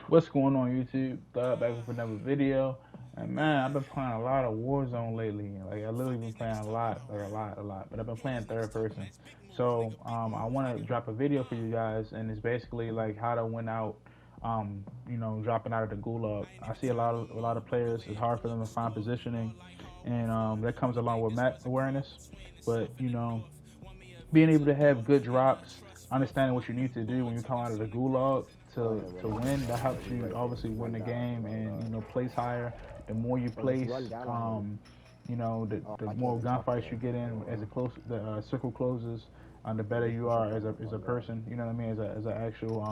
What's going on YouTube? Thought back with another video. And man, I've been playing a lot of Warzone lately. Like I literally been playing a lot, like a lot. But I've been playing third person. So I want to drop a video for you guys, and it's basically like how to win out. Dropping out of the Gulag. I see a lot of players. It's hard for them to find positioning, and that comes along with map awareness. But being able to have good drops, understanding what you need to do when you come out of the gulag to win, that helps you obviously win the game and place higher. The more you place, the more gunfights you get in as the circle closes. The better you are as a person, you know what I mean, as a actual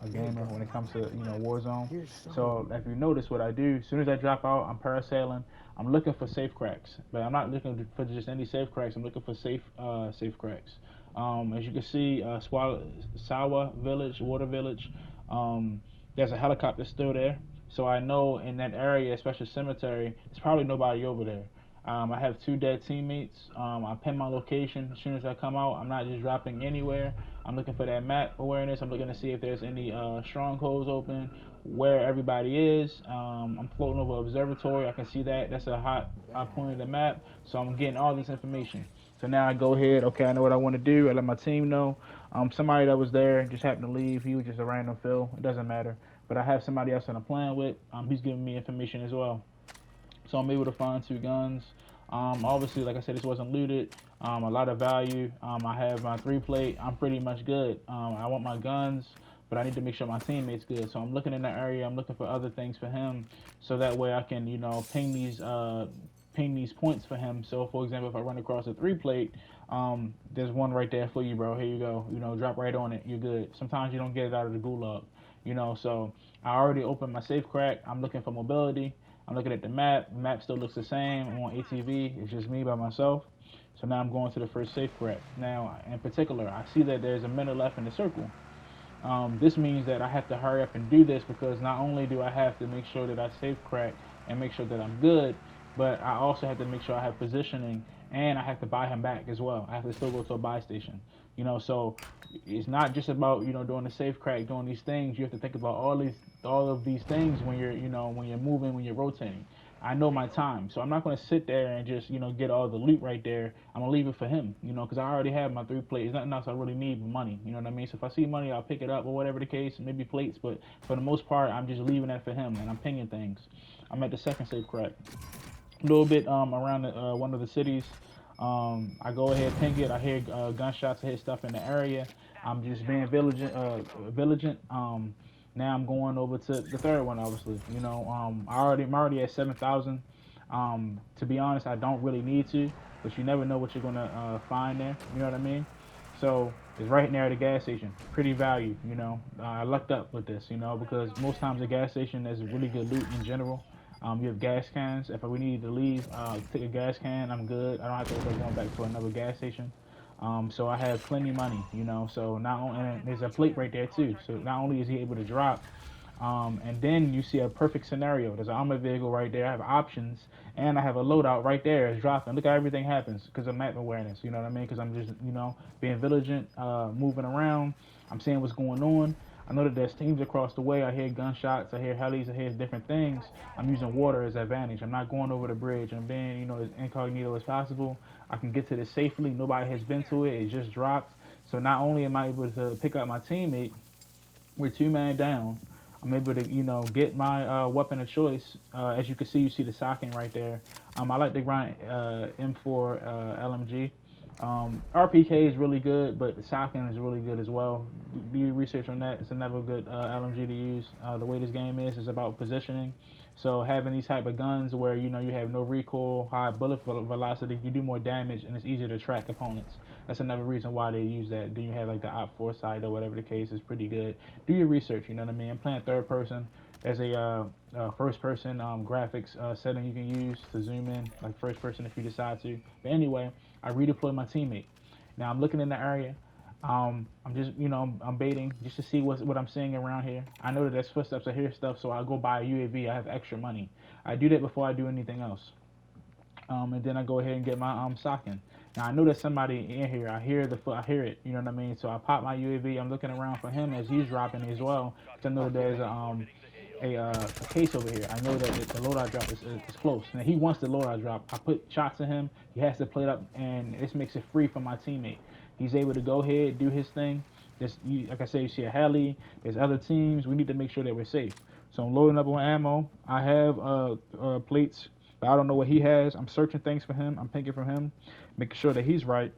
a gamer when it comes to Warzone. So if you notice what I do, as soon as I drop out, I'm parasailing. I'm looking for safe cracks, but I'm not looking for just any safe cracks. I'm looking for safe cracks. As you can see, Sawa Village, Water Village, there's a helicopter still there. So I know in that area, especially cemetery, there's probably nobody over there. I have two dead teammates. I pin my location as soon as I come out. I'm not just dropping anywhere. I'm looking for that map awareness. I'm looking to see if there's any strongholds open, where everybody is. I'm floating over observatory. I can see that. That's a hot point of the map. So I'm getting all this information. So now I go ahead. Okay, I know what I want to do. I let my team know. Somebody that was there just happened to leave. He was just a random fill. It doesn't matter. But I have somebody else that I'm playing with. He's giving me information as well. So I'm able to find two guns. Obviously, like I said, this wasn't looted. A lot of value. I have my three plate. I'm pretty much good. I want my guns, but I need to make sure my teammate's good. So I'm looking in the area. I'm looking for other things for him, so that way I can, ping these points for him. So, for example, if I run across a three plate, there's one right there for you, bro. Here you go. Drop right on it. You're good. Sometimes you don't get it out of the gulag. So I already opened my safe crack. I'm looking for mobility. I'm looking at the map. The map still looks the same. I'm on ATV. It's just me by myself. So now I'm going to the first safe crack. Now, in particular, I see that there's a minute left in the circle. This means that I have to hurry up and do this because not only do I have to make sure that I safe crack and make sure that I'm good, but I also have to make sure I have positioning and I have to buy him back as well. I have to still go to a buy station. So it's not just about doing the safe crack, doing these things. You have to think about all of these things when you're moving, when you're rotating. I know my time, so I'm not going to sit there and just get all the loot right there. I'm gonna leave it for him, because I already have my three plates. There's nothing else I really need but money. You know what I mean? So if I see money, I'll pick it up or whatever the case, maybe plates. But for the most part, I'm just leaving that for him, and I'm pinging things. I'm at the second safe crack, a little bit around one of the cities. I go ahead, ping it. I hear gunshots. I hear stuff in the area. I'm just being vigilant. Now I'm going over to the third one. Obviously, I'm already at 7,000. To be honest, I don't really need to, but you never know what you're gonna find there. You know what I mean? So it's right near the gas station. Pretty value. I lucked up with this. Because most times the gas station is really good loot in general. You have gas cans. If we need to leave, take a gas can. I'm good. I don't have to worry about going back to another gas station. So I have plenty of money. So not only and there's a plate right there too. So not only is he able to drop, and then you see a perfect scenario. There's an armored vehicle right there. I have options, and I have a loadout right there. It's dropping. Look how everything happens because of map awareness. You know what I mean? Because I'm just being vigilant, moving around. I'm seeing what's going on. I know that there's teams across the way. I hear gunshots. I hear helis. I hear different things. I'm using water as advantage. I'm not going over the bridge. I'm being as incognito as possible. I can get to this safely. Nobody has been to it. It just dropped. So not only am I able to pick up my teammate, we're two man down. I'm able to, get my weapon of choice. As you can see, you see the socking right there. I like to grind M4 LMG. RPK is really good, but the socking is really good as well. Do your research on that. It's another good LMG to use. The way this game is about positioning. So having these type of guns where you have no recoil, high bullet velocity, you do more damage, and it's easier to track opponents. That's another reason why they use that. Then you have like the Op 4 side or whatever the case is pretty good. Do your research. You know what I mean? I'm playing third person. There's a first person graphics setting you can use to zoom in, like first person if you decide to. But anyway, I redeploy my teammate. Now I'm looking in the area. I'm just, I'm baiting just to see what I'm seeing around here. I know that there's footsteps. I hear stuff, so I go buy a UAV. I have extra money. I do that before I do anything else. And then I go ahead and get my socking. Now I know there's somebody in here. I hear the foot. I hear it. You know what I mean? So I pop my UAV. I'm looking around for him as he's dropping as well. 'Cause I know that there's a case over here. I know that the loadout drop is close. Now he wants the loadout drop. I put shots in him. He has to play it up, and this makes it free for my teammate. He's able to go ahead, do his thing. Like I said, you see a heli. There's other teams. We need to make sure that we're safe. So I'm loading up on ammo. I have plates, but I don't know what he has. I'm searching things for him. I'm picking from him, making sure that he's right.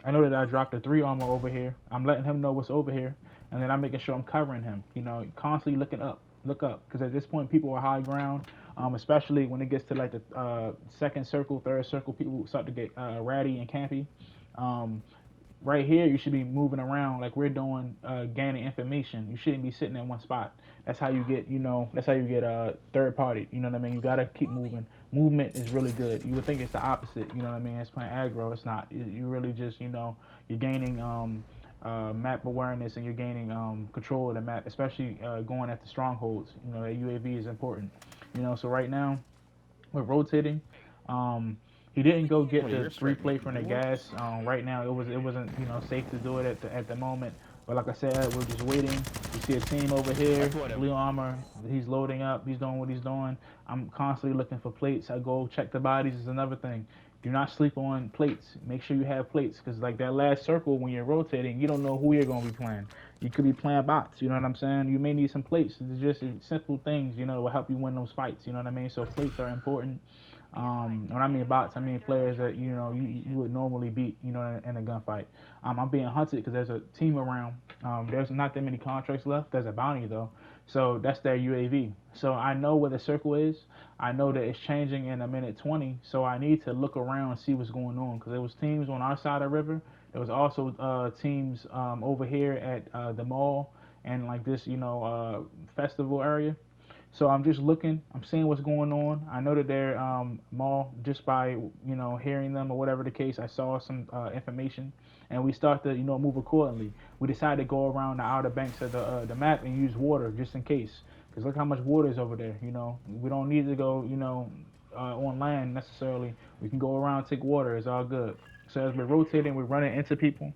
I know that I dropped a 3 armor over here. I'm letting him know what's over here, and then I'm making sure I'm covering him. You know, constantly looking up, look up, because at this point people are high ground. Especially when it gets to like the second circle, third circle, people start to get ratty and campy. Right here, you should be moving around like we're doing, gaining information. You shouldn't be sitting in one spot. That's how you get, that's how you get third party. You know what I mean? You gotta keep moving. Movement is really good. You would think it's the opposite. You know what I mean? It's playing aggro. It's not. You really just, you're gaining map awareness, and you're gaining control of the map, especially going after strongholds. That UAV is important. So right now we're rotating. He didn't go get the 3 plate from the gas. Right now, it wasn't safe to do it at the moment. But like I said, we're just waiting. You see a team over here, blue armor. He's loading up. He's doing what he's doing. I'm constantly looking for plates. I go check the bodies. Is another thing. Do not sleep on plates. Make sure you have plates, because like that last circle, when you're rotating, you don't know who you're going to be playing. You could be playing bots. You know what I'm saying? You may need some plates. It's just simple things. Will help you win those fights. You know what I mean? So plates are important. When I mean bots, I mean players that you would normally beat, in a gunfight. I'm being hunted because there's a team around. There's not that many contracts left. There's a bounty though, so that's their UAV. So I know where the circle is. I know that it's changing in a minute 20. So I need to look around and see what's going on, because there was teams on our side of the river. There was also teams over here at the mall and like this, festival area. So I'm just looking, I'm seeing what's going on. I know that they're mall just by, hearing them or whatever the case. I saw some information, and we start to, move accordingly. We decided to go around the outer banks of the map and use water just in case. Because look how much water is over there, We don't need to go, on land necessarily. We can go around, take water. It's all good. So as we're rotating, we're running into people.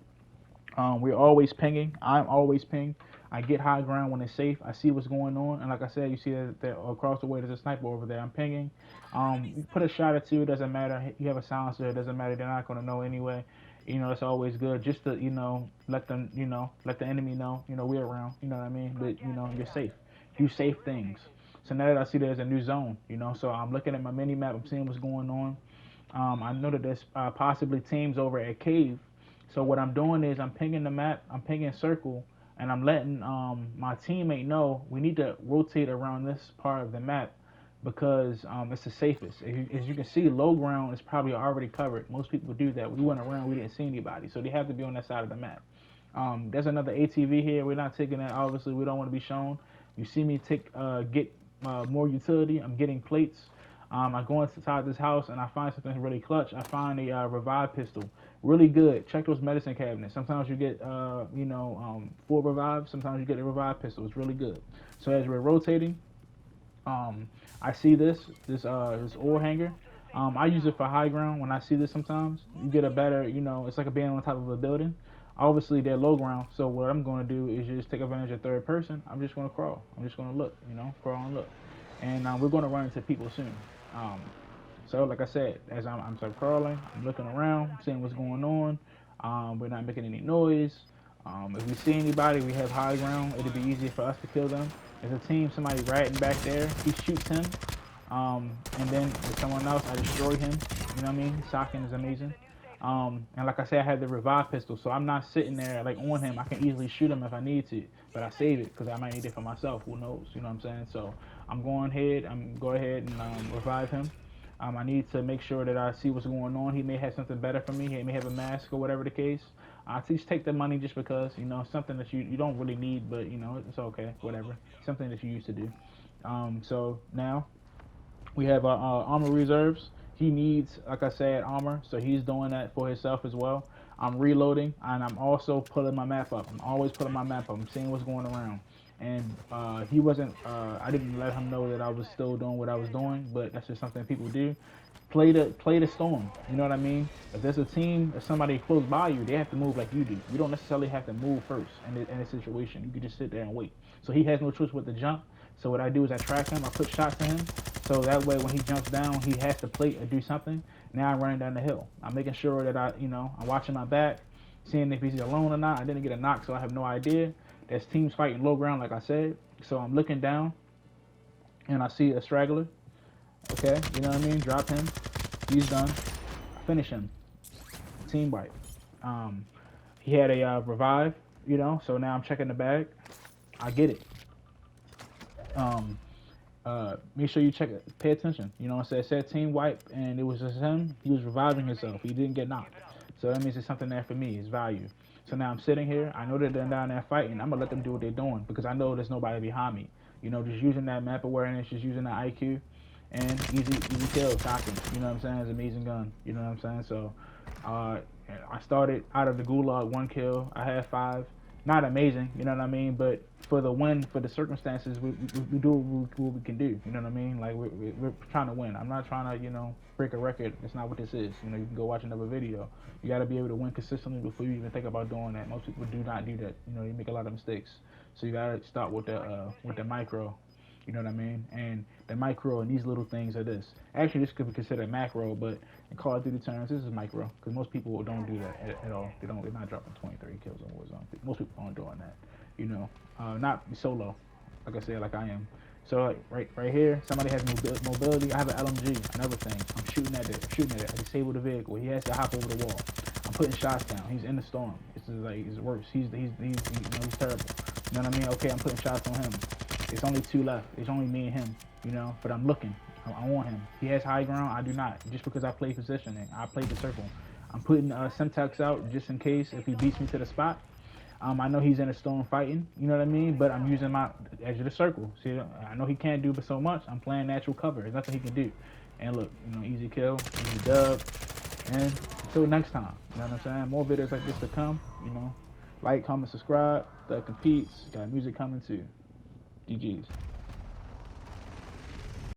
We're always pinging. I'm always pinged. I get high ground when it's safe. I see what's going on, and like I said, you see that across the way there's a sniper over there. I'm pinging. You put a shot or two. It doesn't matter. You have a silencer. It doesn't matter. They're not going to know anyway. It's always good just to let them let the enemy know we're around. You know what I mean? But you're safe. Do safe things. So now that I see there's a new zone, so I'm looking at my mini map. I'm seeing what's going on. I know that there's possibly teams over at Cave. So what I'm doing is I'm pinging the map. I'm pinging circle. And I'm letting my teammate know we need to rotate around this part of the map, because it's the safest. As you can see, low ground is probably already covered. Most people do that. We went around, we didn't see anybody, so they have to be on that side of the map. There's another ATV here. We're not taking that. Obviously, we don't want to be shown. You see me get more utility. I'm getting plates. I go inside this house and I find something really clutch. I find a revive pistol. Really good. Check those medicine cabinets. Sometimes you get, 4 revives. Sometimes you get a revive pistol. It's really good. So as we're rotating, I see this ore hanger. I use it for high ground. When I see this, sometimes you get a better, it's like being on top of a building. Obviously, they're low ground. So what I'm going to do is just take advantage of third person. I'm just going to crawl. I'm just going to look, crawl and look. And we're going to run into people soon. So like I said, as I'm start crawling, I'm looking around, seeing what's going on. We're not making any noise. If we see anybody, we have high ground. It'll be easier for us to kill them. There's a team, somebody ratting back there. He shoots him. And then with someone else, I destroy him. You know what I mean? Shotgun is amazing. And like I said, I had the revive pistol, so I'm not sitting there like on him. I can easily shoot him if I need to, but I save it because I might need it for myself. Who knows? You know what I'm saying? So I'm going ahead. Go ahead and revive him. I need to make sure that I see what's going on. He may have something better for me. He may have a mask or whatever the case. I just take the money just because, something that you don't really need, but, it's okay, whatever. Something that you used to do. So now we have our armor reserves. He needs, like I said, armor, so he's doing that for himself as well. I'm reloading, and I'm also pulling my map up. I'm always pulling my map up. I'm seeing what's going around. And he wasn't, I didn't let him know that I was still doing what I was doing, but that's just something people do. Play the storm, you know what I mean? If there's a team, if somebody close by you, they have to move like you do. You don't necessarily have to move first in a situation. You can just sit there and wait. So he has no choice but to jump. So what I do is I track him, I put shots in him, so that way when he jumps down, he has to plate or do something. Now I'm running down the hill. I'm making sure that I'm watching my back, seeing if he's alone or not. I didn't get a knock, so I have no idea. There's teams fighting low ground, like I said. So I'm looking down, and I see a straggler. Okay, you know what I mean? Drop him. He's done. I finish him. Team wipe. He had a revive, so now I'm checking the bag. I get it. Make sure you check it. Pay attention. It said team wipe, and it was just him. He was reviving himself. He didn't get knocked. So that means it's something there for me. It's value. So now I'm sitting here. I know that they're down there fighting. I'm going to let them do what they're doing because I know there's nobody behind me. Just using that map awareness, just using that IQ, and easy kill, shocking. You know what I'm saying? It's an amazing gun. You know what I'm saying? So I started out of the Gulag, 1 kill. I had 5. Not amazing, you know what I mean? But for the win, for the circumstances, we do what we can do. You know what I mean? Like we're trying to win. I'm not trying to break a record. That's not what this is. You can go watch another video. You got to be able to win consistently before you even think about doing that. Most people do not do that. You make a lot of mistakes. So you got to start with the micro. You know what I mean? And the micro and these little things are this. Actually, this could be considered macro, but in Call of Duty terms, this is micro because most people don't do that at all. They're not dropping 23 kills on Warzone. Most people aren't doing that. Not solo, like I said, like I am. So right here, somebody has mobility. I have an LMG, another thing. I'm shooting at it. I disable the vehicle. He has to hop over the wall. I'm putting shots down. He's in the storm. It's worse. He's terrible. You know what I mean? Okay, I'm putting shots on him. It's only 2 left. It's only me and him, but I'm looking. I want him. He has high ground. I do not. Just because I play positioning. I play the circle. I'm putting Semtex out just in case if he beats me to the spot. I know he's in a storm fighting, you know what I mean? But I'm using my edge of the circle. See, I know he can't do but so much. I'm playing natural cover. There's nothing he can do. And look, easy kill, easy dub. And until next time, you know what I'm saying? More videos like this to come, Like, comment, subscribe. That competes. Got music coming too. GG's.